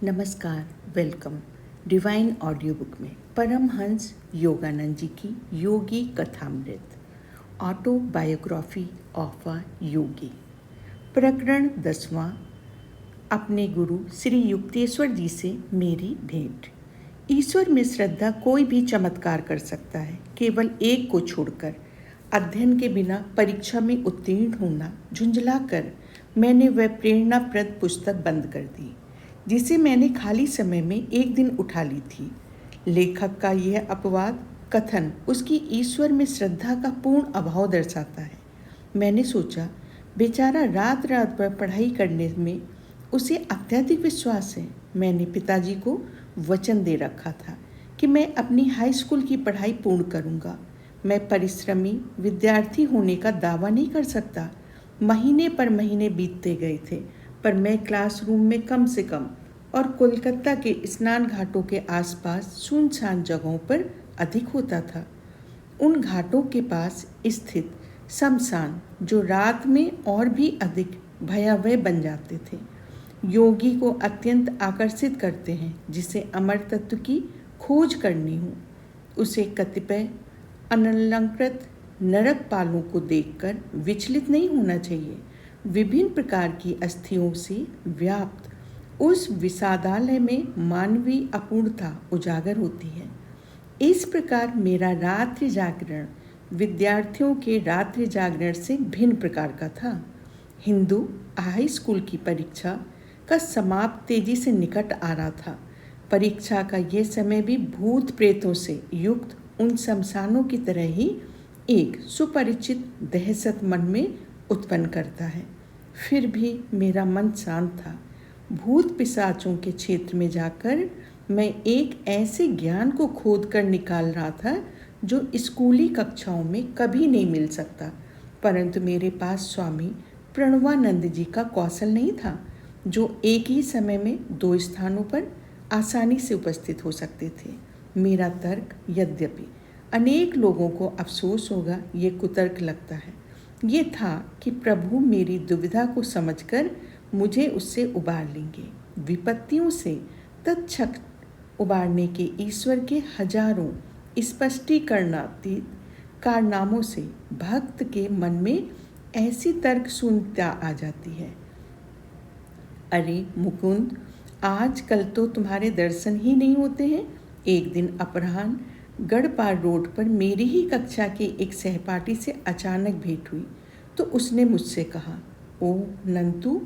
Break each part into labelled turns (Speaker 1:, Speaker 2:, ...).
Speaker 1: नमस्कार, welcome divine audio book में परमहंस योगानंद जी की योगी कथामृत ऑटोबायोग्राफी ऑफ अ योगी। प्रकरण 10वां। अपने गुरु श्री युक्तेश्वर जी से मेरी भेंट। ईश्वर में श्रद्धा कोई भी चमत्कार कर सकता है, केवल एक को छोड़कर। अध्ययन के बिना परीक्षा में उत्तीर्ण होना झुंझलाकर मैंने वह प्रेरणाप्रद पुस्तक बंद कर दी जिसे मैंने खाली समय में एक दिन उठा ली थी। लेखक का यह अपवाद कथन उसकी ईश्वर में श्रद्धा का पूर्ण अभाव दर्शाता है। मैंने सोचा, बेचारा रात रात भर पढ़ाई करने में उसे अत्यधिक विश्वास है। मैंने पिताजी को वचन दे रखा था कि मैं अपनी हाई स्कूल की पढ़ाई पूर्ण करूंगा। मैं परिश्रमी विद्यार्थी होने का दावा नहीं कर सकता। महीने पर महीने बीतते गए थे, पर मैं क्लासरूम में कम से कम और कोलकाता के स्नान घाटों के आसपास सुनसान जगहों पर अधिक होता था। उन घाटों के पास स्थित शमशान जो रात में और भी अधिक भयावह बन जाते थे, योगी को अत्यंत आकर्षित करते हैं। जिसे अमर तत्व की खोज करनी हो, उसे कतिपय अनलंकृत नरक पालों को देखकर विचलित नहीं होना चाहिए। विभिन्न प्रकार की अस्थियों से व्याप्त उस विषादालय में मानवीय अपूर्णता उजागर होती है। इस प्रकार मेरा रात्रि जागरण विद्यार्थियों के रात्रि जागरण से भिन्न प्रकार का था। हिंदू हाई स्कूल की परीक्षा का समाप्त तेजी से निकट आ रहा था। परीक्षा का यह समय भी भूत प्रेतों से युक्त उन शमशानों की तरह ही एक सुपरिचित दहशत मन में उत्पन्न करता है। फिर भी मेरा मन शांत था। भूत पिशाचों के क्षेत्र में जाकर मैं एक ऐसे ज्ञान को खोद कर निकाल रहा था जो स्कूली कक्षाओं में कभी नहीं मिल सकता। परंतु मेरे पास स्वामी प्रणवानंद जी का कौशल नहीं था, जो एक ही समय में 2 स्थानों पर आसानी से उपस्थित हो सकते थे। मेरा तर्क, यद्यपि अनेक लोगों को अफसोस होगा, ये कुतर्क लगता है, ये था कि प्रभु मेरी दुविधा को समझकर मुझे उससे उबार लेंगे। विपत्तियों से तत्क्षण उबारने के ईश्वर के हजारों स्पष्टीकरणातीत कारनामों से भक्त के मन में ऐसी तर्क शून्यता आ जाती है। अरे मुकुंद, आजकल तो तुम्हारे दर्शन ही नहीं होते हैं। एक दिन अपराह्न गढ़पाल रोड पर मेरी ही कक्षा के एक सहपाठी से अचानक भेंट हुई तो उसने मुझसे कहा, ओ नंतु,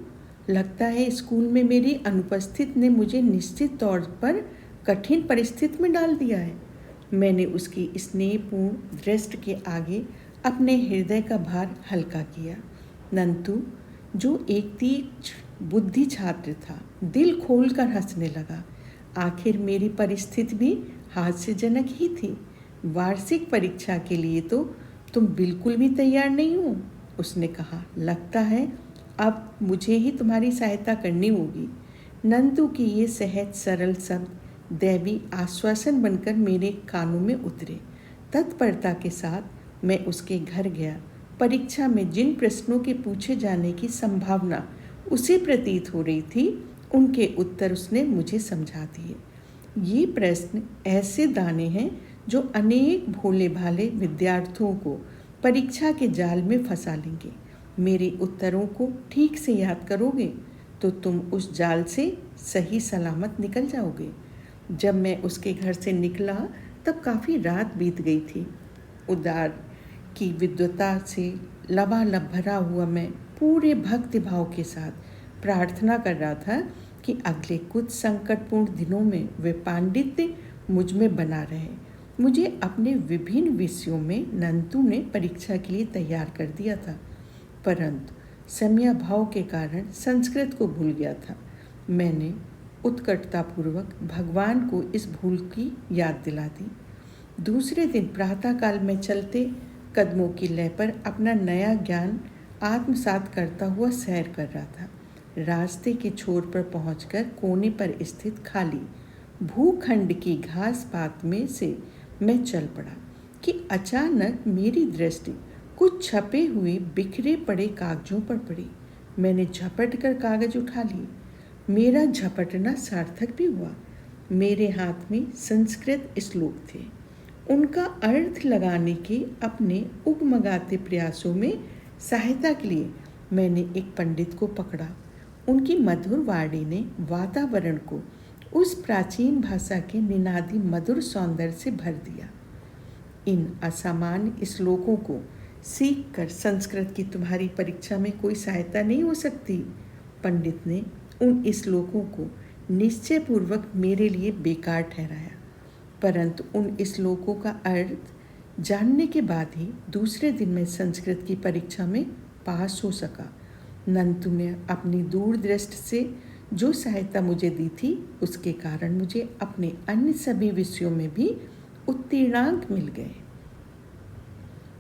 Speaker 1: लगता है स्कूल में मेरी अनुपस्थिति ने मुझे निश्चित तौर पर कठिन परिस्थिति में डाल दिया है। मैंने उसकी स्नेहपूर्ण दृष्टि के आगे अपने हृदय का भार हल्का किया। नंतु, जो एक तेज बुद्धि छात्र था, दिल खोलकर हंसने लगा। आखिर मेरी परिस्थिति भी हास्यजनक ही थी। वार्षिक परीक्षा के लिए तो तुम बिल्कुल भी तैयार नहीं हो, उसने कहा। लगता है अब मुझे ही तुम्हारी सहायता करनी होगी। नंदू की ये सहज सरल शब्द दैवी आश्वासन बनकर मेरे कानों में उतरे। तत्परता के साथ मैं उसके घर गया। परीक्षा में जिन प्रश्नों के पूछे जाने की संभावना उसे प्रतीत हो रही थी, उनके उत्तर उसने मुझे समझा दिए। ये प्रश्न ऐसे दाने हैं जो अनेक भोले भाले विद्यार्थियों को परीक्षा के जाल में फंसा लेंगे। मेरे उत्तरों को ठीक से याद करोगे तो तुम उस जाल से सही सलामत निकल जाओगे। जब मैं उसके घर से निकला तब काफ़ी रात बीत गई थी। उदार की विद्वता से लबालब भरा हुआ मैं पूरे भक्ति भाव के साथ प्रार्थना कर रहा था कि अगले कुछ संकटपूर्ण दिनों में वे पांडित्य मुझ में बना रहे। मुझे अपने विभिन्न विषयों में नंतु ने परीक्षा के लिए तैयार कर दिया था, परंतु समयाभाव के कारण संस्कृत को भूल गया था। मैंने उत्कटतापूर्वक भगवान को इस भूल की याद दिला दी। दूसरे दिन प्रातःकाल में चलते कदमों की लय पर अपना नया ज्ञान आत्मसात करता हुआ सैर कर रहा था। रास्ते के छोर पर पहुंचकर कोने पर स्थित खाली भूखंड की घास पात में से मैं चल पड़ा कि अचानक मेरी दृष्टि कुछ छपे हुए बिखरे पड़े कागजों पर पड़ी। मैंने झपट कर कागज उठा लिए। मेरा झपटना सार्थक भी हुआ। मेरे हाथ में संस्कृत श्लोक थे। उनका अर्थ लगाने के अपने उगमगाते प्रयासों में सहायता के लिए मैंने एक पंडित को पकड़ा। उनकी मधुर वाणी ने वातावरण को उस प्राचीन भाषा के निनादी मधुर सौंदर्य से भर दिया। इन असामान्य श्लोकों को सीख कर संस्कृत की तुम्हारी परीक्षा में कोई सहायता नहीं हो सकती। पंडित ने उन श्लोकों को निश्चयपूर्वक मेरे लिए बेकार ठहराया, परंतु उन श्लोकों का अर्थ जानने के बाद ही दूसरे दिन मैं संस्कृत की परीक्षा में पास हो सका। नंतु ने अपनी दूरदृष्टि से जो सहायता मुझे दी थी, उसके कारण मुझे अपने अन्य सभी विषयों में भी उत्तीर्णांक मिल गए।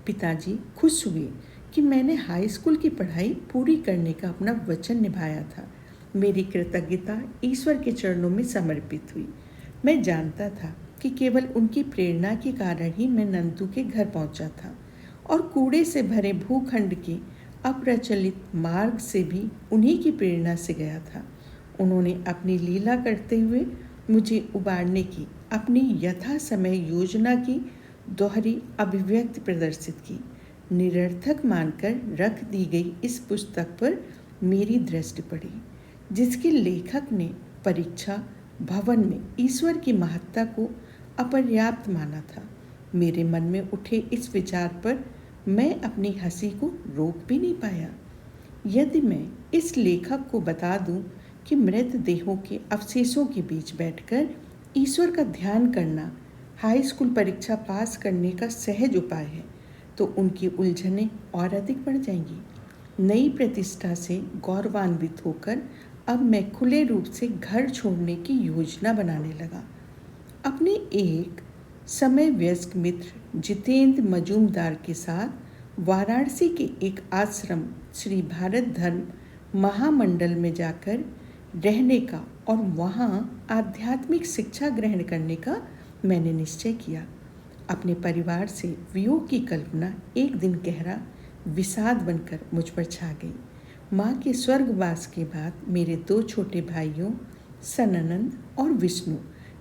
Speaker 1: पिताजी खुश हुए कि मैंने हाई स्कूल की पढ़ाई पूरी करने का अपना वचन निभाया था। मेरी कृतज्ञता ईश्वर के चरणों में समर्पित हुई। मैं जानता था कि केवल उनकी प्रेरणा के कारण ही मैं नंदू के घर पहुंचा था और कूड़े से भरे भूखंड के अप्रचलित मार्ग से भी उन्हीं की प्रेरणा से गया था। उन्होंने अपनी लीला करते हुए मुझे उबारने की अपनी यथा समय योजना की दोहरी अभिव्यक्ति प्रदर्शित की। निरर्थक मानकर रख दी गई इस पुस्तक पर मेरी दृष्टि पड़ी, जिसके लेखक ने परीक्षा भवन में ईश्वर की महत्ता को अपर्याप्त माना था। मेरे मन में उठे इस विचार पर मैं अपनी हंसी को रोक भी नहीं पाया। यदि मैं इस लेखक को बता दूं कि मृत देहों के अवशेषों के बीच बैठकर ईश्वर का ध्यान करना हाई स्कूल परीक्षा पास करने का सहज उपाय है, तो उनकी उलझनें और अधिक बढ़ जाएंगी। नई प्रतिष्ठा से गौरवान्वित होकर अब मैं खुले रूप से घर छोड़ने की योजना बनाने लगा। अपने एक समय वयस्क मित्र जितेंद्र मजूमदार के साथ वाराणसी के एक आश्रम श्री भारत धर्म महामंडल में जाकर रहने का और वहाँ आध्यात्मिक शिक्षा ग्रहण करने का मैंने निश्चय किया। अपने परिवार से वियोग की कल्पना एक दिन गहरा विषाद बनकर मुझ पर छा गई। माँ के स्वर्गवास के बाद मेरे 2 छोटे भाइयों सनानंद और विष्णु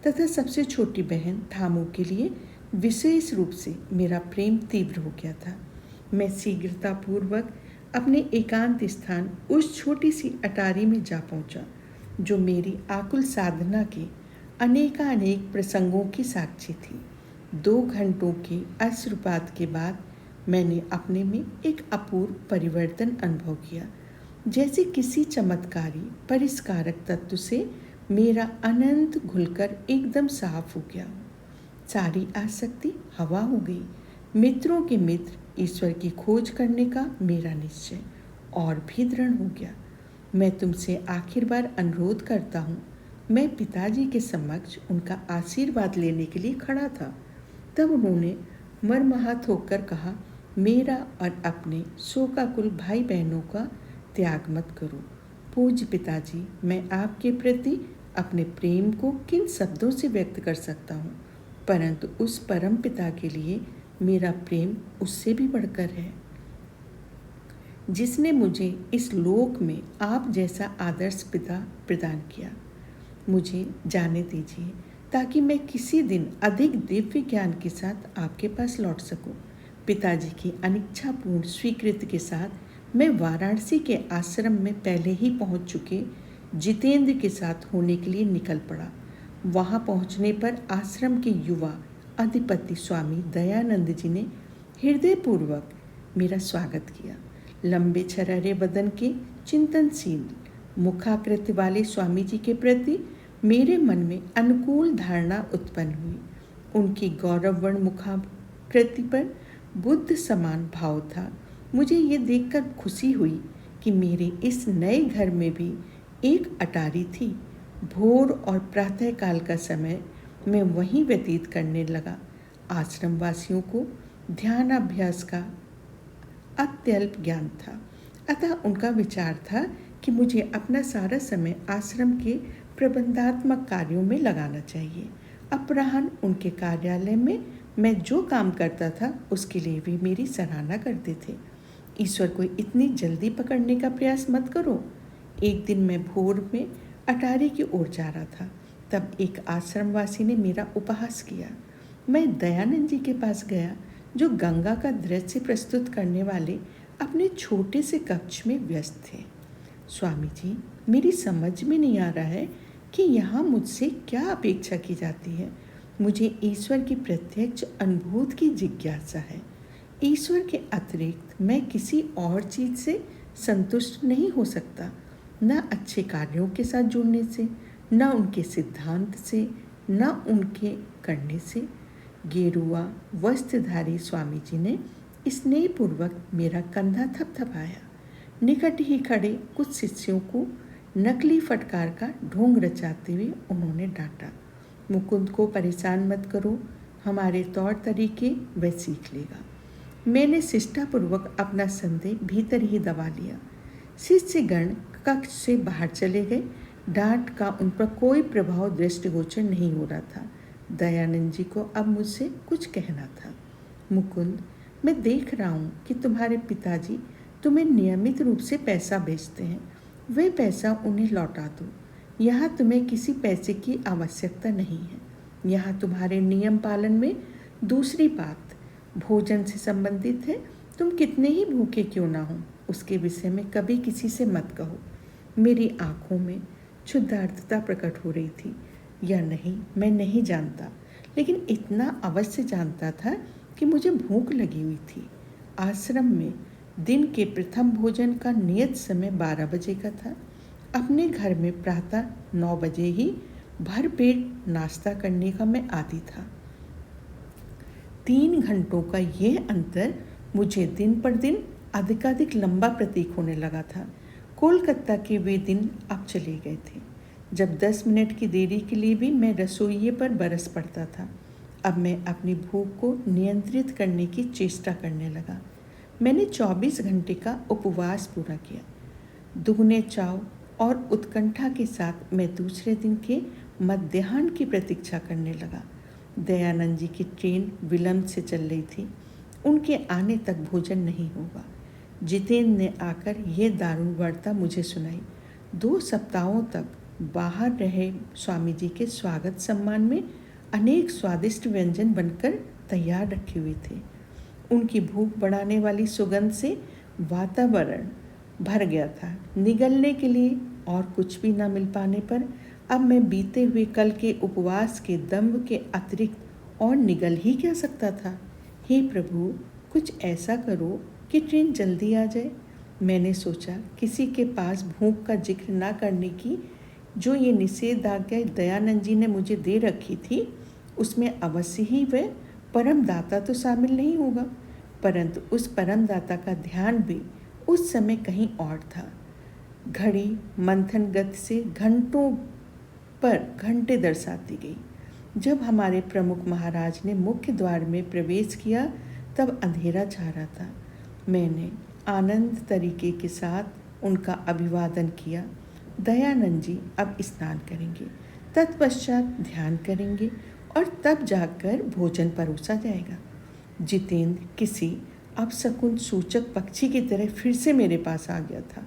Speaker 1: तथा सबसे छोटी बहन थामू के लिए विशेष रूप से मेरा प्रेम तीव्र हो गया था। मैं शीघ्रतापूर्वक अपने एकांत स्थान उस छोटी सी अटारी में जा पहुंचा, जो मेरी आकुल साधना के अनेकानेक प्रसंगों की साक्षी थी। 2 घंटों के अश्रुपात के बाद मैंने अपने में एक अपूर्व परिवर्तन अनुभव किया, जैसे किसी चमत्कारी परिष्कारक तत्व से मेरा अनंत घुलकर एकदम साफ हो गया। सारी आसक्ति हवा हो गई। मित्रों के मित्र, ईश्वर की खोज करने का मेरा निश्चय और भी दृढ़ हो गया। मैं तुमसे आखिर बार अनुरोध करता हूँ। मैं पिताजी के समक्ष उनका आशीर्वाद लेने के लिए खड़ा था। तब उन्होंने मर्माहत होकर कहा, मेरा और अपने शोकाकुल भाई बहनों का त्याग मत करो। पूज्य पिताजी, मैं आपके प्रति अपने प्रेम को किन शब्दों से व्यक्त कर सकता हूँ, परंतु उस परम पिता के लिए मेरा प्रेम उससे भी बढ़कर है, जिसने मुझे इस लोक में आप जैसा आदर्श पिता प्रदान किया। मुझे जाने दीजिए ताकि मैं किसी दिन अधिक दिव्य ज्ञान के साथ आपके पास लौट सकूं। पिताजी की अनिच्छापूर्ण स्वीकृति के साथ मैं वाराणसी के आश्रम में पहले ही पहुंच चुके जितेंद्र के साथ होने के लिए निकल पड़ा। वहां पहुंचने पर आश्रम के युवा अधिपति स्वामी दयानंद जी ने हृदयपूर्वक मेरा स्वागत किया। लंबे छरहरे बदन के चिंतनशील मुखाकृति वाले स्वामी जी के प्रति मेरे मन में अनुकूल धारणा उत्पन्न हुई। उनकी गौरववर्ण मुखाकृति पर बुद्ध समान भाव था। मुझे ये देखकर खुशी हुई कि मेरे इस नए घर में भी एक अटारी थी। भोर और प्रातःकाल का समय मैं वहीं व्यतीत करने लगा। आश्रमवासियों को ध्यानाभ्यास का अत्यल्प ज्ञान था, अतः उनका विचार था कि मुझे अपना सारा समय आश्रम के प्रबंधात्मक कार्यों में लगाना चाहिए। अपराह्न उनके कार्यालय में मैं जो काम करता था उसके लिए भी मेरी सराहना करते थे। ईश्वर को इतनी जल्दी पकड़ने का प्रयास मत करो। एक दिन मैं भोर में अटारी की ओर जा रहा था, तब एक आश्रमवासी ने मेरा उपहास किया। मैं दयानंद जी के पास गया, जो गंगा का दृश्य प्रस्तुत करने वाले अपने छोटे से कक्ष में व्यस्त थे। स्वामी जी, मेरी समझ में नहीं आ रहा है कि यहाँ मुझसे क्या अपेक्षा की जाती है। मुझे ईश्वर की प्रत्यक्ष अनुभूति की जिज्ञासा है। ईश्वर के अतिरिक्त मैं किसी और चीज़ से संतुष्ट नहीं हो सकता, न अच्छे कार्यों के साथ जुड़ने से, न उनके सिद्धांत से, न उनके करने से। गेरुआ वस्त्रधारी स्वामी जी ने स्नेहपूर्वक मेरा कंधा थपथपाया। निकट ही खड़े कुछ शिष्यों को नकली फटकार का ढोंग रचाते हुए उन्होंने डांटा, मुकुंद को परेशान मत करो, हमारे तौर तरीके वह सीख लेगा। मैंने शिष्टापूर्वक अपना संदेह भीतर ही दबा लिया। शिष्यगण कक्ष से बाहर चले गए। डांट का उन पर कोई प्रभाव दृष्टिगोचर नहीं हो रहा था। दयानंद जी को अब मुझसे कुछ कहना था। मुकुंद, मैं देख रहा हूँ कि तुम्हारे पिताजी तुम्हें नियमित रूप से पैसा भेजते हैं। वह पैसा उन्हें लौटा दो। यहाँ तुम्हें किसी पैसे की आवश्यकता नहीं है। यहाँ तुम्हारे नियम पालन में दूसरी बात भोजन से संबंधित है। तुम कितने ही भूखे क्यों ना हो, उसके विषय में कभी किसी से मत कहो। मेरी आंखों में क्षुद्धार्थता प्रकट हो रही थी या नहीं मैं नहीं जानता, लेकिन इतना अवश्य जानता था कि मुझे भूख लगी हुई थी। आश्रम में दिन के प्रथम भोजन का नियत समय 12 बजे का था। अपने घर में प्रातः 9 बजे ही भरपेट नाश्ता करने का मैं आदी था। 3 घंटों का यह अंतर मुझे दिन पर दिन अधिकाधिक लंबा प्रतीक होने लगा था। कोलकाता के वे दिन अब चले गए थे, जब 10 मिनट की देरी के लिए भी मैं रसोइये पर बरस पड़ता था। अब मैं अपनी भूख को नियंत्रित करने की चेष्टा करने लगा। मैंने 24 घंटे का उपवास पूरा किया। दुगने चाव और उत्कंठा के साथ मैं दूसरे दिन के मध्याह्न की प्रतीक्षा करने लगा। दयानंद जी की ट्रेन विलंब से चल रही थी। उनके आने तक भोजन नहीं होगा। जितेंद्र ने आकर यह दारुण वार्ता मुझे सुनाई। 2 सप्ताहों तक बाहर रहे स्वामी जी के स्वागत सम्मान में अनेक स्वादिष्ट व्यंजन बनकर तैयार रखे हुए थे। उनकी भूख बढ़ाने वाली सुगंध से वातावरण भर गया था। निगलने के लिए और कुछ भी न मिल पाने पर अब मैं बीते हुए कल के उपवास के दम्भ के अतिरिक्त और निगल ही क्या सकता था। हे प्रभु, कुछ ऐसा करो कि ट्रेन जल्दी आ जाए। मैंने सोचा किसी के पास भूख का जिक्र ना करने की जो ये निषेधाज्ञा दयानंद जी ने मुझे दे रखी थी, उसमें अवश्य ही वह परम दाता तो शामिल नहीं होगा, परंतु उस परम दाता का ध्यान भी उस समय कहीं और था। घड़ी मंथन गति से घंटों पर घंटे दर्शाती गई। जब हमारे प्रमुख महाराज ने मुख्य द्वार में प्रवेश किया तब अंधेरा छा रहा था। मैंने आनंद तरीके के साथ उनका अभिवादन किया। दयानंद जी अब स्नान करेंगे, तत्पश्चात ध्यान करेंगे और तब जाकर भोजन परोसा जाएगा। जितेंद्र किसी अपशकुन सूचक पक्षी की तरह फिर से मेरे पास आ गया था।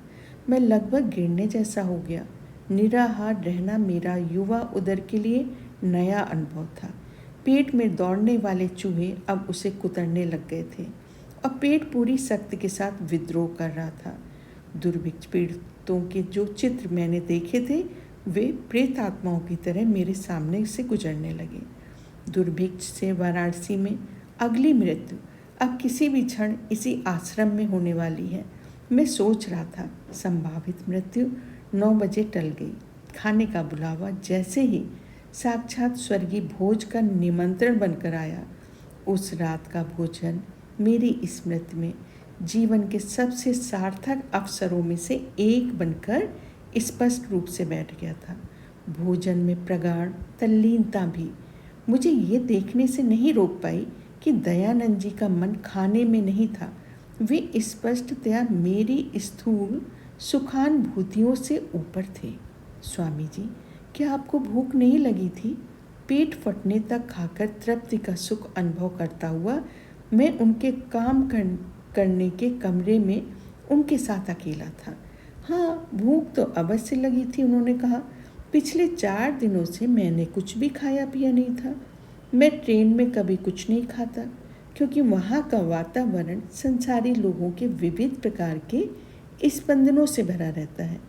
Speaker 1: मैं लगभग गिरने जैसा हो गया। निराहार रहना मेरा युवा उदर के लिए नया अनुभव था। पेट में दौड़ने वाले चूहे अब उसे कुतरने लग गए थे और पेट पूरी शक्ति के साथ विद्रोह कर रहा था। दुर्भिक्ष पीड़ितों के जो चित्र मैंने देखे थे वे प्रेत आत्माओं की तरह मेरे सामने से गुजरने लगे। दुर्भिक्ष से वाराणसी में अगली मृत्यु अब किसी भी क्षण इसी आश्रम में होने वाली है। मैं सोच रहा था। संभावित मृत्यु 9 बजे टल गई। खाने का बुलावा जैसे ही साक्षात स्वर्गीय भोज का निमंत्रण बनकर आया, उस रात का भोजन मेरी स्मृति में जीवन के सबसे सार्थक अवसरों में से एक बनकर स्पष्ट रूप से बैठ गया था। भोजन में प्रगाढ़ तल्लीनता भी मुझे ये देखने से नहीं रोक पाई कि दयानंद जी का मन खाने में नहीं था। वे स्पष्टतया मेरी स्थूल सुखानुभूतियों से ऊपर थे। स्वामी जी, क्या आपको भूख नहीं लगी थी? पेट फटने तक खाकर तृप्ति का सुख अनुभव करता हुआ मैं उनके काम करने के कमरे में उनके साथ अकेला था। हाँ, भूख तो अवश्य लगी थी, उन्होंने कहा, पिछले 4 दिनों से मैंने कुछ भी खाया पिया नहीं था। मैं ट्रेन में कभी कुछ नहीं खाता, क्योंकि वहाँ का वातावरण संसारी लोगों के विविध प्रकार के स्पंदनों से भरा रहता है।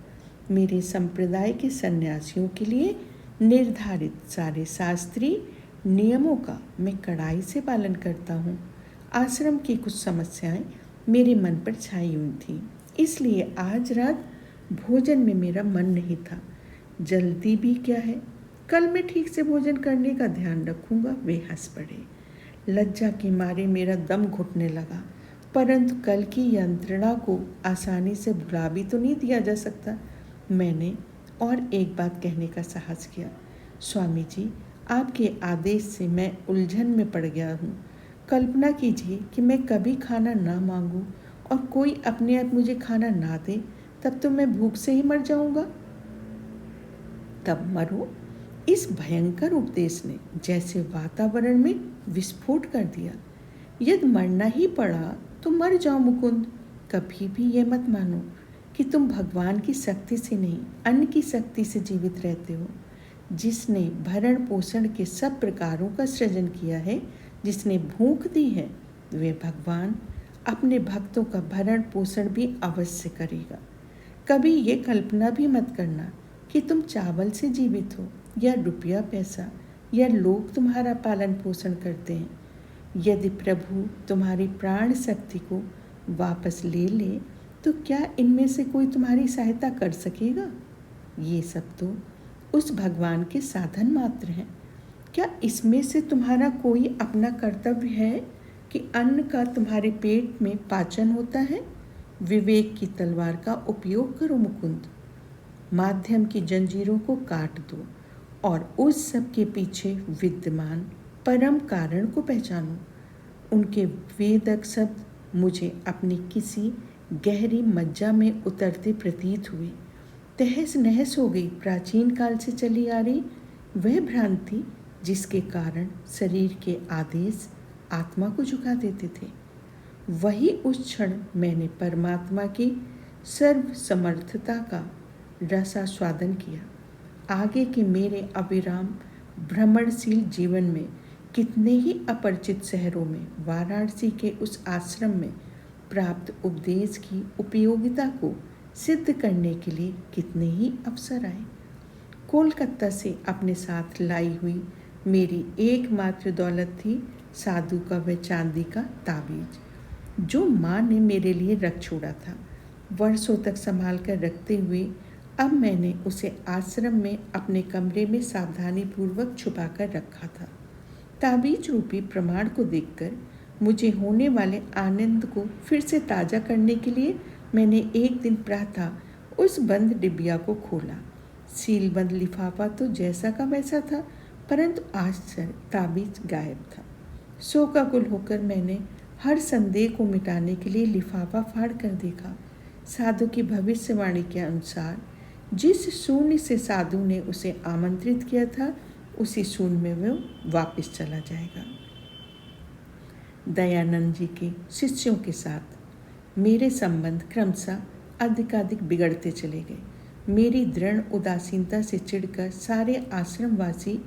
Speaker 1: मेरे संप्रदाय के सन्यासियों के लिए निर्धारित सारे शास्त्रीय नियमों का मैं कड़ाई से पालन करता हूँ। आश्रम की कुछ समस्याएं मेरे मन पर छाई हुई थी, इसलिए आज रात भोजन में मेरा मन नहीं था। जल्दी भी क्या है, कल मैं ठीक से भोजन करने का ध्यान रखूँगा। वे हंस पड़े। लज्जा के मारे मेरा दम घुटने लगा, परंतु कल की यंत्रणा को आसानी से भुला भी तो नहीं दिया जा सकता। मैंने और एक बात कहने का साहस किया। स्वामी जी, आपके आदेश से मैं उलझन में पड़ गया हूँ। कल्पना कीजिए कि मैं कभी खाना ना मांगूं और कोई अपने आप मुझे खाना ना दे, तब तो मैं भूख से ही मर जाऊंगा। तब मरो, इस भयंकर उपदेश ने जैसे वातावरण में विस्फोट कर दिया। यदि मरना ही पड़ा तो मर जाओ मुकुंद। कभी भी ये मत मानो कि तुम भगवान की शक्ति से नहीं, अन्न की शक्ति से जीवित रहते हो। जिसने भरण पोषण के सब प्रकारों का सृजन किया है, जिसने भूख दी है, वे भगवान अपने भक्तों का भरण पोषण भी अवश्य करेगा। कभी ये कल्पना भी मत करना कि तुम चावल से जीवित हो या रुपया पैसा या लोग तुम्हारा पालन पोषण करते हैं। यदि प्रभु तुम्हारी प्राण शक्ति को वापस ले ले तो क्या इनमें से कोई तुम्हारी सहायता कर सकेगा? ये सब तो उस भगवान के साधन मात्र हैं। क्या इसमें से तुम्हारा कोई अपना कर्तव्य है कि अन्न का तुम्हारे पेट में पाचन होता है? विवेक की तलवार का उपयोग करो मुकुंद। माध्यम की जंजीरों को काट दो और उस सब के पीछे विद्यमान परम कारण को पहचानो। उनके वेदक शब्द मुझे अपनी किसी गहरी मज्जा में उतरते प्रतीत हुए। तहस नहस हो गई प्राचीन काल से चली आ रही वह भ्रांति जिसके कारण शरीर के आदेश आत्मा को झुका देते थे। वही उस क्षण मैंने परमात्मा की सर्व समर्थता का रसास्वादन किया। आगे के मेरे अविराम भ्रमणशील जीवन में कितने ही अपरिचित शहरों में, वाराणसी के उस आश्रम में प्राप्त उपदेश की उपयोगिता को सिद्ध करने के लिए कितने ही अवसर आए। कोलकाता से अपने साथ लाई हुई मेरी एकमात्र दौलत थी साधु का वह चांदी का ताबीज, जो माँ ने मेरे लिए रख छोड़ा था। वर्षों तक संभाल कर रखते हुए अब मैंने उसे आश्रम में अपने कमरे में सावधानी पूर्वक छुपा कर रखा था। ताबीज रूपी प्रमाण को देखकर मुझे होने वाले आनंद को फिर से ताज़ा करने के लिए मैंने एक दिन प्रातः उस बंद डिबिया को खोला। सीलबंद लिफाफा तो जैसा का वैसा था, परंतु आश्चर्य, ताबीज गायब था। शोकाकुल होकर मैंने हर संदेह को मिटाने के लिए लिफाफा फाड़ कर देखा। साधु की भविष्यवाणी के अनुसार जिस शून्य से साधु ने उसे आमंत्रित किया था, उसी शून्य में वह वापस चला जाएगा। दयानंद जी के शिष्यों के साथ मेरे संबंध क्रमशः अधिकाधिक बिगड़ते चले गए। मेरी दृढ़ उदासीनता से चिढ़कर सारे आश्रमवासी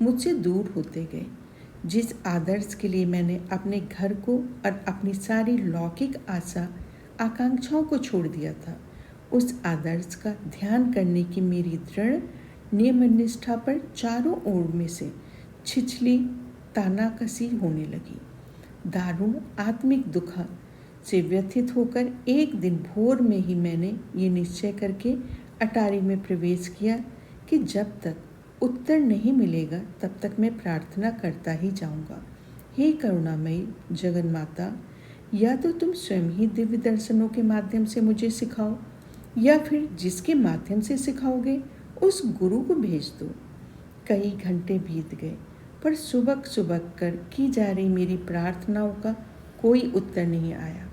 Speaker 1: मुझसे दूर होते गए। जिस आदर्श के लिए मैंने अपने घर को और अपनी सारी लौकिक आशा आकांक्षाओं को छोड़ दिया था, उस आदर्श का ध्यान करने की मेरी दृढ़ नियमनिष्ठा पर चारों ओर में से छिछली तानाकसी होने लगी। दारुण आत्मिक दुख से व्यथित होकर एक दिन भोर में ही मैंने ये निश्चय करके अटारी में प्रवेश किया कि जब तक उत्तर नहीं मिलेगा तब तक मैं प्रार्थना करता ही जाऊंगा। हे करुणामयी जगन माता, या तो तुम स्वयं ही दिव्य दर्शनों के माध्यम से मुझे सिखाओ, या फिर जिसके माध्यम से सिखाओगे उस गुरु को भेज दो। कई घंटे बीत गए, पर सुबह सुबह कर की जा रही मेरी प्रार्थनाओं का कोई उत्तर नहीं आया।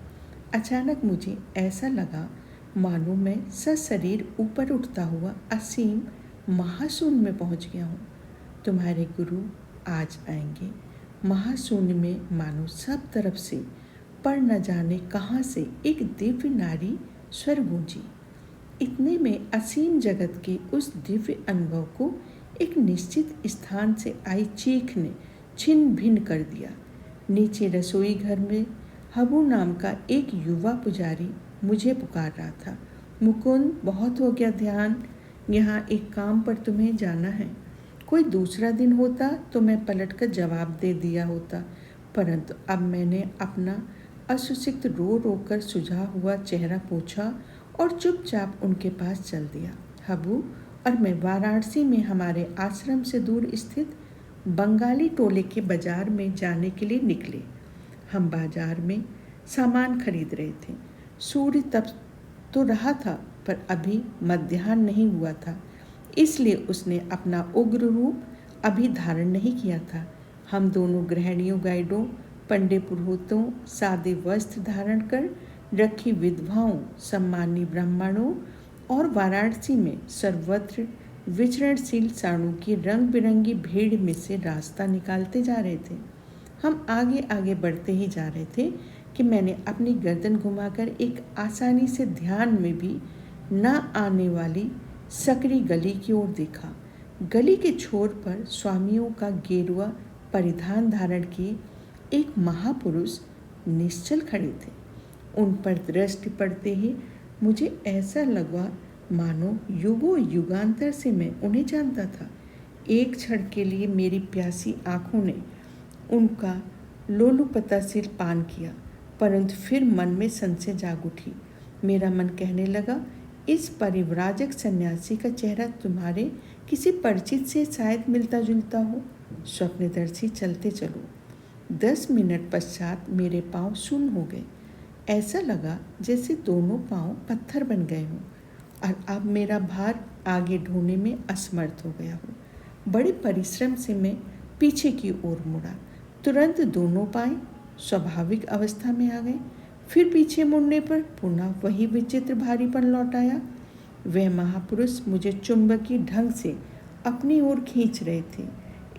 Speaker 1: अचानक मुझे ऐसा लगा मानो मैं सशरीर ऊपर उठता हुआ असीम महाशून्य में पहुंच गया हूँ। तुम्हारे गुरु आज आएंगे। महाशून्य में मानो सब तरफ से पर न जाने कहाँ से एक दिव्य नारी स्वर गूंजी। इतने में असीम जगत के उस दिव्य अनुभव को एक निश्चित स्थान से आई चीख ने छिन्न भिन्न कर दिया। नीचे रसोई घर में हबू नाम का एक युवा पुजारी मुझे पुकार रहा था। मुकुंद, बहुत हो गया ध्यान, यहाँ एक काम पर तुम्हें जाना है। कोई दूसरा दिन होता तो मैं पलटकर जवाब दे दिया होता, परंतु अब मैंने अपना असुसिक्त रो रो कर सुझा हुआ चेहरा पोंछा और चुपचाप उनके पास चल दिया। हबू और मैं वाराणसी में हमारे आश्रम से दूर स्थित बंगाली टोले के बाजार में जाने के लिए निकले। हम बाजार में सामान खरीद रहे थे। सूर्य तप तो रहा था, पर अभी मध्याह्न नहीं हुआ था, इसलिए उसने अपना उग्र रूप अभी धारण नहीं किया था। हम दोनों गृहिणियों, गाइडों, पंडे पुरोहितों, सादे वस्त्र धारण कर रखी विधवाओं, सम्मानी ब्राह्मणों और वाराणसी में सर्वत्र विचरणशील साणु की रंग बिरंगी भीड़ में से रास्ता निकालते जा रहे थे। हम आगे आगे बढ़ते ही जा रहे थे कि मैंने अपनी गर्दन घुमाकर एक आसानी से ध्यान में भी न आने वाली सकरी गली की ओर देखा। गली के छोर पर स्वामियों का गेरुआ परिधान धारण किए एक महापुरुष निश्चल खड़े थे। उन पर दृष्टि पड़ते ही मुझे ऐसा लगा मानो युगों युगांतर से मैं उन्हें जानता था। एक क्षण के लिए मेरी प्यासी आंखों ने उनका लोलुपता सिर पान किया, परंतु फिर मन में संशय जाग उठी। मेरा मन कहने लगा, इस परिव्राजक सन्यासी का चेहरा तुम्हारे किसी परिचित से शायद मिलता जुलता हो। स्वप्नदर्शी चलते चलो। 10 मिनट पश्चात मेरे पांव सुन्न हो गए। ऐसा लगा जैसे दोनों पांव पत्थर बन गए हों और अब मेरा भार आगे ढोने में असमर्थ हो गया हो। बड़े परिश्रम से मैं पीछे की ओर मुड़ा। तुरंत दोनों पांव स्वाभाविक अवस्था में आ गए। फिर पीछे मुड़ने पर पुनः वही विचित्र भारीपन लौट आया। वह महापुरुष मुझे चुंबकीय ढंग से अपनी ओर खींच रहे थे।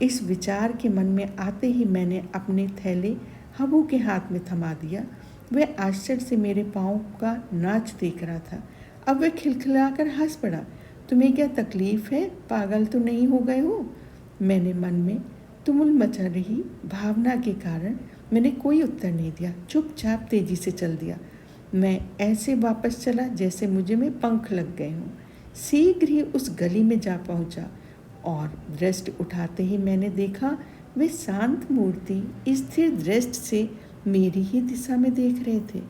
Speaker 1: इस विचार के मन में आते ही मैंने अपने थैले हबू के हाथ में थमा दिया। वह आश्चर्य से मेरे पाँव का नाच देख रहा था। अब वह खिलखिलाकर हंस पड़ा। तुम्हें क्या तकलीफ है? पागल तो नहीं हो गए हो? मैंने मन में तुमुल मचा रही भावना के कारण मैंने कोई उत्तर नहीं दिया, चुपचाप तेजी से चल दिया। मैं ऐसे वापस चला जैसे मुझे में पंख लग गए हों। शीघ्र ही उस गली में जा पहुंचा और दृष्टि उठाते ही मैंने देखा वे शांत मूर्ति स्थिर दृष्टि से मेरी ही दिशा में देख रहे थे।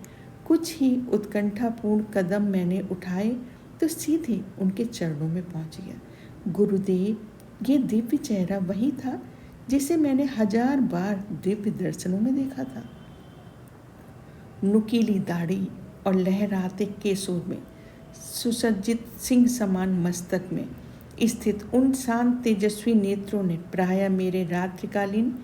Speaker 1: कुछ ही उत्कंठापूर्ण कदम मैंने उठाए तो सीधे उनके चरणों में पहुंच गया। गुरुदेव, ये दिव्य चेहरा वही था जिसे मैंने 1000 बार दिव्य दर्शनों में देखा था। नुकीली दाढ़ी और लहराते केसों में, सुसज्जित सिंह समान मस्तक में स्थित उन शांत तेजस्वी नेत्रों ने प्रायः मेरे रात्रिकालीन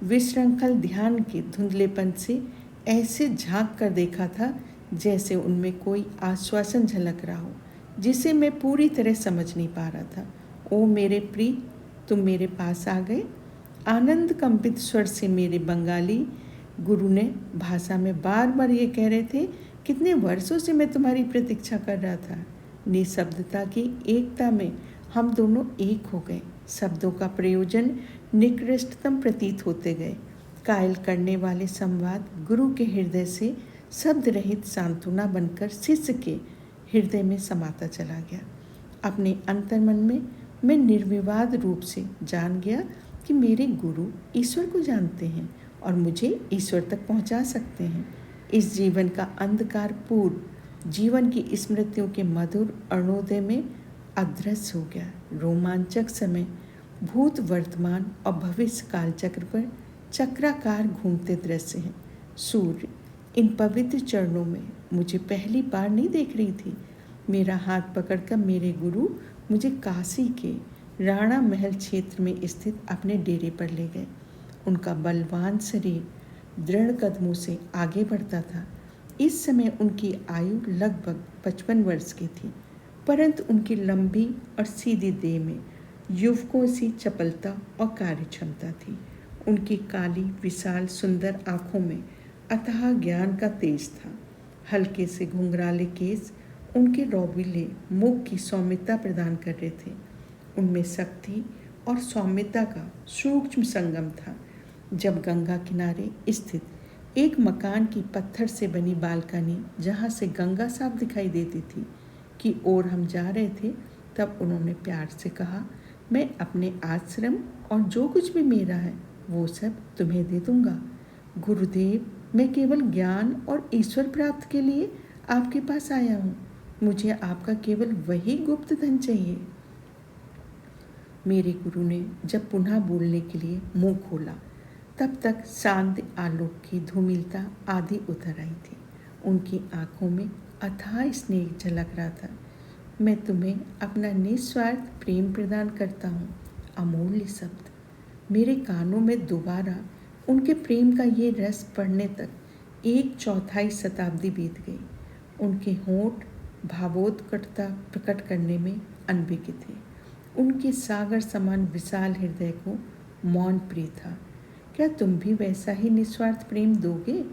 Speaker 1: विश्रृंखल ध्यान के धुंधलेपन से ऐसे झांक कर देखा था जैसे उनमें कोई आश्वासन झलक रहा हो जिसे मैं पूरी तरह समझ नहीं पा रहा था। ओ मेरे प्रिय, तुम मेरे पास आ गए। आनंद कंपित स्वर से मेरे बंगाली गुरु ने भाषा में बार बार ये कह रहे थे, कितने वर्षों से मैं तुम्हारी प्रतीक्षा कर रहा था। निशब्दता की एकता में हम दोनों एक हो गए। शब्दों का प्रयोजन निकृष्टतम प्रतीत होते गए। कायल करने वाले संवाद गुरु के हृदय से शब्द रहित सांत्वना बनकर शिष्य के हृदय में समाता चला गया। अपने अंतर्मन में मैं निर्विवाद रूप से जान गया कि मेरे गुरु ईश्वर को जानते हैं और मुझे ईश्वर तक पहुंचा सकते हैं। इस जीवन का अंधकार पूर्व जीवन की स्मृतियों के मधुर अरुणोदय में अदृश्य हो गया। रोमांचक समय भूत, वर्तमान और भविष्य काल चक्र पर चक्राकार घूमते दृश्य हैं। सूर्य इन पवित्र चरणों में मुझे पहली बार नहीं देख रही थी। मेरा हाथ पकड़कर मेरे गुरु मुझे काशी के राणा महल क्षेत्र में स्थित अपने डेरे पर ले गए। उनका बलवान शरीर दृढ़ कदमों से आगे बढ़ता था। इस समय उनकी आयु लगभग 55 वर्ष की थी, परंतु उनकी लंबी और सीधी देह में युवकों सी चपलता और कार्यक्षमता थी। उनकी काली विशाल सुंदर आँखों में अथाह ज्ञान का तेज था। हल्के से घुंघराले केस उनके रौबीले मुख की सौम्यता प्रदान कर रहे थे। उनमें शक्ति और सौम्यता का सूक्ष्म संगम था। जब गंगा किनारे स्थित एक मकान की पत्थर से बनी बालकनी, जहाँ से गंगा साफ दिखाई देती थी, की ओर हम जा रहे थे, तब उन्होंने प्यार से कहा, मैं अपने आश्रम और जो कुछ भी मेरा है वो सब तुम्हें दे दूंगा। गुरुदेव, मैं केवल ज्ञान और ईश्वर प्राप्त के लिए आपके पास आया हूँ। मुझे आपका केवल वही गुप्त धन चाहिए। मेरे गुरु ने जब पुनः बोलने के लिए मुंह खोला, तब तक शांत आलोक की धूमिलता आधी उतर आई थी। उनकी आंखों में अथाह स्नेह झलक रहा था। मैं तुम्हें अपना निस्वार्थ प्रेम प्रदान करता हूँ। अमूल्य शब्द। मेरे कानों में दोबारा उनके प्रेम का ये रस पढ़ने तक 1/4 शताब्दी बीत गई। उनके होंठ भावोत्कटता प्रकट करने में अनभिज्ञ थे। उनके सागर समान विशाल हृदय को मौन प्रिय था। क्या तुम भी वैसा ही निस्वार्थ प्रेम दोगे?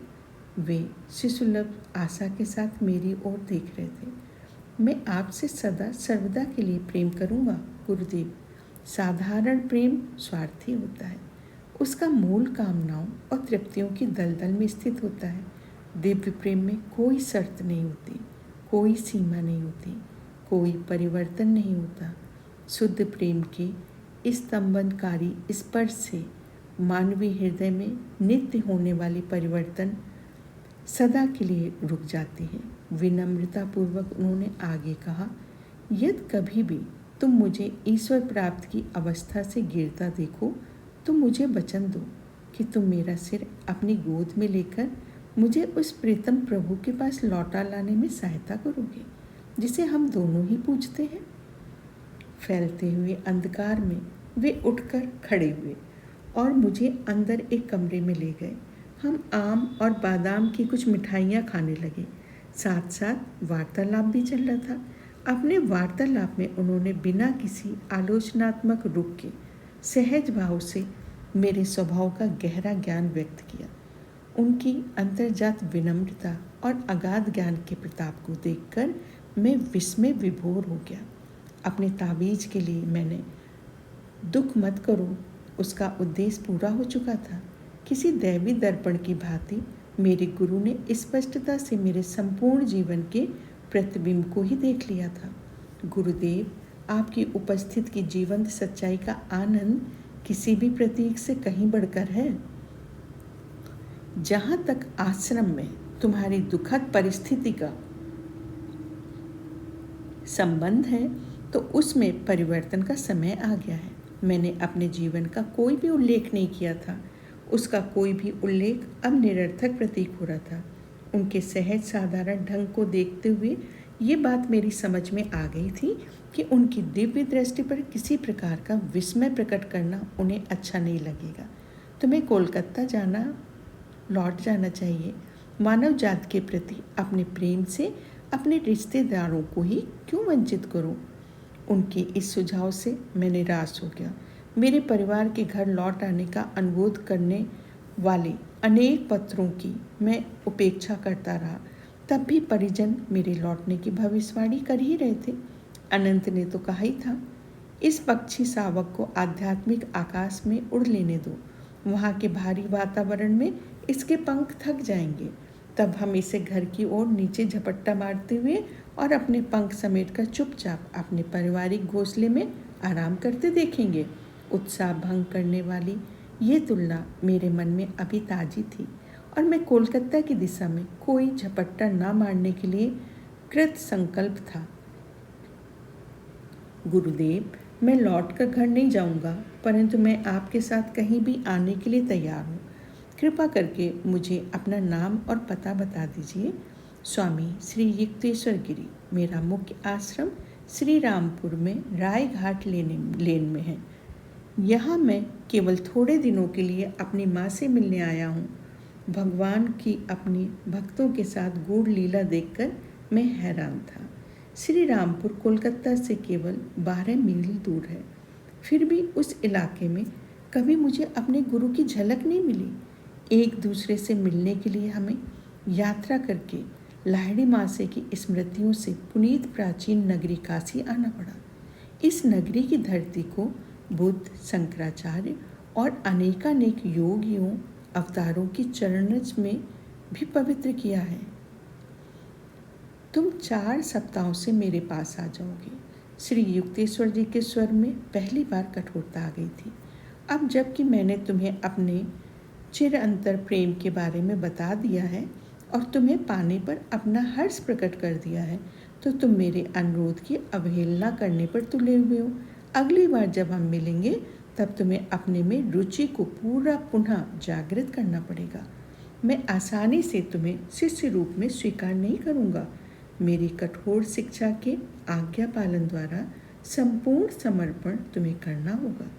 Speaker 1: वे शिशुलभ आशा के साथ मेरी ओर देख रहे थे। मैं आपसे सदा सर्वदा के लिए प्रेम करूँगा गुरुदेव। साधारण प्रेम स्वार्थी होता है। उसका मूल कामनाओं और तृप्तियों की दलदल में स्थित होता है। दिव्य प्रेम में कोई शर्त नहीं होती, कोई सीमा नहीं होती, कोई परिवर्तन नहीं होता। शुद्ध प्रेम के स्तंभनकारी स्पर्श से मानवीय हृदय में नित्य होने वाली परिवर्तन सदा के लिए रुक जाती है। विनम्रतापूर्वक उन्होंने आगे कहा, यदि कभी भी तुम मुझे ईश्वर प्राप्त की अवस्था से गिरता देखो तो मुझे वचन दो कि तुम मेरा सिर अपनी गोद में लेकर मुझे उस प्रीतम प्रभु के पास लौटा लाने में सहायता करोगे जिसे हम दोनों ही पूजते हैं। फैलते हुए अंधकार में वे उठकर खड़े हुए और मुझे अंदर एक कमरे में ले गए। हम आम और बादाम की कुछ मिठाइयाँ खाने लगे। साथ साथ वार्तालाप भी चल रहा था। अपने वार्तालाप में उन्होंने बिना किसी आलोचनात्मक रुख के सहज भाव से मेरे स्वभाव का गहरा ज्ञान व्यक्त किया। उनकी अंतर्जात विनम्रता और अगाध ज्ञान के प्रताप को देखकर मैं विस्मय विभोर हो गया। अपने तावीज के लिए मैंने दुख मत करो, उसका उद्देश्य पूरा हो चुका था। किसी दैवी दर्पण की भांति मेरे गुरु ने स्पष्टता से मेरे संपूर्ण जीवन के प्रतिबिंब को ही देख लिया था। गुरुदेव, आपकी उपस्थिति की जीवंत सच्चाई का आनंद किसी भी प्रतीक से कहीं बढ़कर है। जहाँ तक आश्रम में तुम्हारी दुखद परिस्थिति का संबंध है, तो उसमें परिवर्तन का समय आ गया है। मैंने अपने जीवन का कोई भी उल्लेख नहीं किया था। उसका कोई भी उल्लेख अब निरर्थक प्रतीक हो रहा था। उनके सहज साधारण ढंग को देखते हुए ये बात मेरी समझ में आ गई थी कि उनकी दिव्य दृष्टि पर किसी प्रकार का विस्मय प्रकट करना उन्हें अच्छा नहीं लगेगा। तुम्हें कोलकाता लौट जाना चाहिए। मानव जाति के प्रति अपने प्रेम से अपने रिश्तेदारों को ही क्यों वंचित करूं? उनके इस सुझाव से मैं निराश हो गया। मेरे परिवार के घर लौट आने का अनुरोध करने वाले अनेक पत्रों की मैं उपेक्षा करता रहा। तब भी परिजन मेरे लौटने की भविष्यवाणी कर ही रहे थे। अनंत ने तो कहा ही था, इस पक्षी शावक को आध्यात्मिक आकाश में उड़ लेने दो। वहाँ के भारी वातावरण में इसके पंख थक जाएंगे। तब हम इसे घर की ओर नीचे झपट्टा मारते हुए और अपने पंख समेटकर चुपचाप अपने पारिवारिक घोंसले में आराम करते देखेंगे। उत्साह भंग करने वाली ये तुलना मेरे मन में अभी ताजी थी और मैं कोलकाता की दिशा में कोई झपट्टा न मारने के लिए कृत संकल्प था। गुरुदेव, मैं लौटकर घर नहीं जाऊंगा, परंतु मैं आपके साथ कहीं भी आने के लिए तैयार हूँ। कृपा करके मुझे अपना नाम और पता बता दीजिए। स्वामी श्री युक्तेश्वर गिरी। मेरा मुख्य आश्रम श्री रामपुर में राय घाट लेन में है। यहाँ मैं केवल थोड़े दिनों के लिए अपनी माँ से मिलने आया हूँ। भगवान की अपने भक्तों के साथ गूढ़ लीला देखकर मैं हैरान था। श्री रामपुर कोलकाता से केवल 12 मील दूर है। फिर भी उस इलाके में कभी मुझे अपने गुरु की झलक नहीं मिली। एक दूसरे से मिलने के लिए हमें यात्रा करके लाहिड़ी मासे की स्मृतियों से पुनीत प्राचीन नगरी काशी आना पड़ा। इस नगरी की धरती को बुद्ध, शंकराचार्य और अनेकानेक योगियों अवतारों की चरणज में भी पवित्र किया है। तुम 4 सप्ताहों से मेरे पास आ जाओगे। श्री युक्तेश्वर जी के स्वर में पहली बार कठोरता आ गई थी। अब जबकि मैंने तुम्हें अपने चिरंतर प्रेम के बारे में बता दिया है और तुम्हें पाने पर अपना हर्ष प्रकट कर दिया है, तो तुम मेरे अनुरोध की अवहेलना करने पर तुले हुए हो। अगली बार जब हम मिलेंगे तब तुम्हें अपने में रुचि को पूरा पुनः जागृत करना पड़ेगा। मैं आसानी से तुम्हें शिष्य रूप में स्वीकार नहीं करूँगा। मेरी कठोर शिक्षा के आज्ञा पालन द्वारा संपूर्ण समर्पण तुम्हें करना होगा।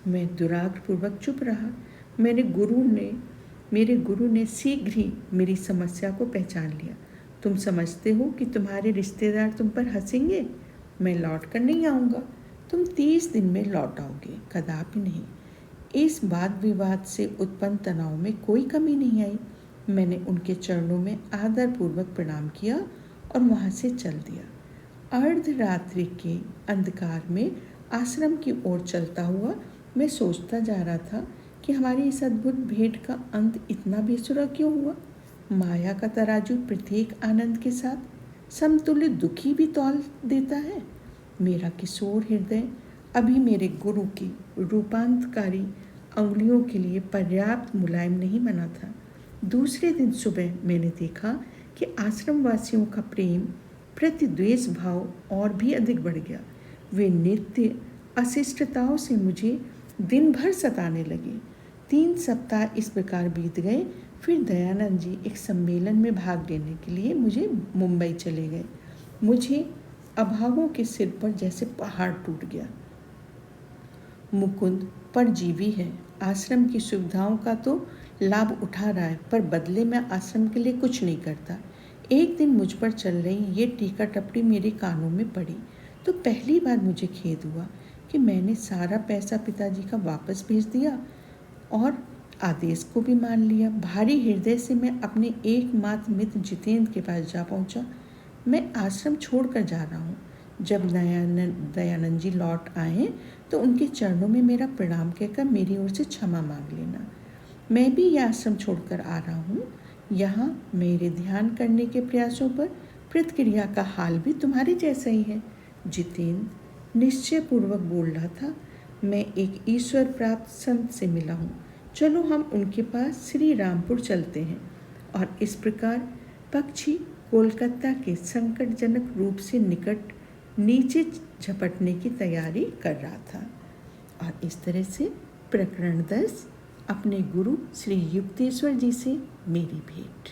Speaker 1: मैं दुराग्रहपूर्वक चुप रहा। मेरे गुरु ने शीघ्र ही मेरी समस्या को पहचान लिया। तुम समझते हो कि तुम्हारे रिश्तेदार तुम पर हंसेंगे। मैं लौट कर नहीं आऊँगा। तुम 30 दिन में लौट आओगे, कदापि नहीं। इस वाद विवाद से उत्पन्न तनाव में कोई कमी नहीं आई। मैंने उनके चरणों में आदरपूर्वक प्रणाम किया और वहाँ से चल दिया। अर्धरात्रि के अंधकार में आश्रम की ओर चलता हुआ मैं सोचता जा रहा था कि हमारी इस अद्भुत भेंट का अंत इतना बेसुरा क्यों हुआ। माया का तराजू प्रत्येक आनंद के साथ समतुल्य दुखी भी तौल देता है। मेरा किशोर हृदय अभी मेरे गुरु की रूपांतकारी अंगुलियों के लिए पर्याप्त मुलायम नहीं बना था। दूसरे दिन सुबह मैंने देखा कि आश्रम वासियों का प्रेम प्रति द्वेष भाव और भी अधिक बढ़ गया। वे नित्य अशिष्टताओं से मुझे दिन भर सताने लगे। 3 सप्ताह इस प्रकार बीत गए। फिर दयानंद जी एक सम्मेलन में भाग लेने के लिए मुंबई चले गए। मुझे अभागों के सिर पर जैसे पहाड़ टूट गया। मुकुंद परजीवी है, आश्रम की सुविधाओं का तो लाभ उठा रहा है, पर बदले में आश्रम के लिए कुछ नहीं करता। एक दिन मुझ पर चल रही ये टीका टपड़ी मेरे कानों में पड़ी तो पहली बार मुझे खेद हुआ कि मैंने सारा पैसा पिताजी का वापस भेज दिया और आदेश को भी मान लिया। भारी हृदय से मैं अपने एकमात्र मित्र जितेंद्र के पास जा पहुंचा। मैं आश्रम छोड़कर जा रहा हूँ। जब दयानंद जी लौट आए तो उनके चरणों में मेरा प्रणाम कहकर मेरी ओर से क्षमा मांग लेना। मैं भी यह आश्रम छोड़कर आ रहा हूँ। यहाँ मेरे ध्यान करने के प्रयासों पर प्रतिक्रिया का हाल भी तुम्हारे जैसा ही है। जितेंद्र निश्चयपूर्वक बोल रहा था। मैं एक ईश्वर प्राप्त संत से मिला हूँ, चलो हम उनके पास श्री रामपुर चलते हैं। और इस प्रकार पक्षी कोलकाता के संकटजनक रूप से निकट नीचे झपटने की तैयारी कर रहा था। और इस तरह से प्रकरण 10 अपने गुरु श्री युक्तेश्वर जी से मेरी भेंट।